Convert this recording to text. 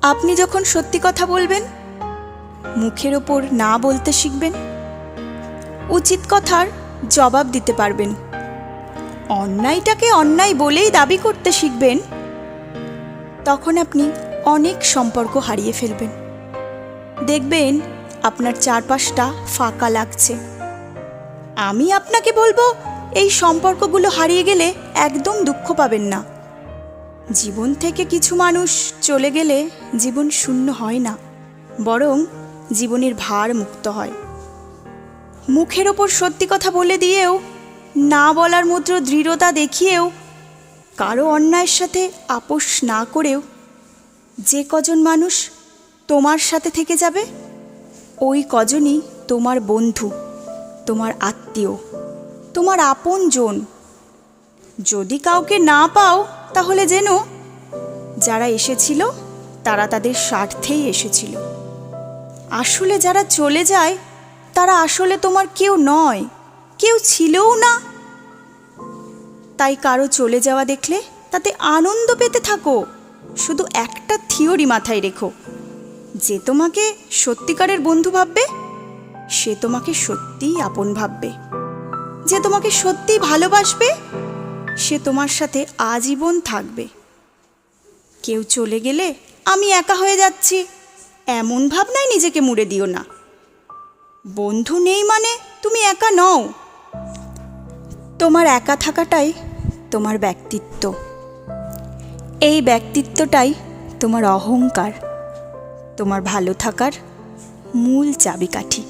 আপনি যখন সত্যি কথা বলবেন, মুখের ওপর না বলতে শিখবেন, উচিত কথার জবাব দিতে পারবেন, অন্যায়টাকে অন্যায় বলেই দাবি করতে শিখবেন, তখন আপনি অনেক সম্পর্ক হারিয়ে ফেলবেন। দেখবেন আপনার চারপাশটা ফাঁকা লাগছে। আমি আপনাকে বলবো, এই সম্পর্কগুলো হারিয়ে গেলে একদম দুঃখ পাবেন না। জীবন থেকে কিছু মানুষ চলে গেলে জীবন শূন্য হয় না, বরং জীবনের ভার মুক্ত হয়। মুখের ওপর সত্যি কথা বলে দিয়েও, না বলার মতো দৃঢ়তা দেখিয়েও, কারো অন্যায়ের সাথে আপোষ না করেও যে কজন মানুষ তোমার সাথে থেকে যাবে, ওই কজনই তোমার বন্ধু, তোমার আত্মীয়, তোমার আপনজন। যদি কাউকে না পাও, তাহলে জেনো যারা এসেছিল তারা তাদের স্বার্থেই এসেছিল। আসলে যারা চলে যায় তারা আসলে তোমার কেউ নয়, কেউ ছিলও না। তাই কারো চলে যাওয়া দেখলে তাতে আনন্দ পেতে থাকো। শুধু একটা থিওরি মাথায় রেখো, যে তোমাকে সত্যিকারের বন্ধু ভাববে সে তোমাকে সত্যিই আপন ভাববে। যে তোমাকে সত্যিই ভালোবাসবে সে তোমার সাথে আজীবন থাকবে। কেউ চলে গেলে আমি একা হয়ে যাচ্ছি, এমন ভাবনায় নিজেকে মুড়ে দিও না। বন্ধু নেই মানে তুমি একা নও। তোমার একা থাকাটাই তোমার ব্যক্তিত্ব। এই ব্যক্তিত্বটাই তোমার অহংকার, তোমার ভালো থাকার মূল চাবিকাঠি।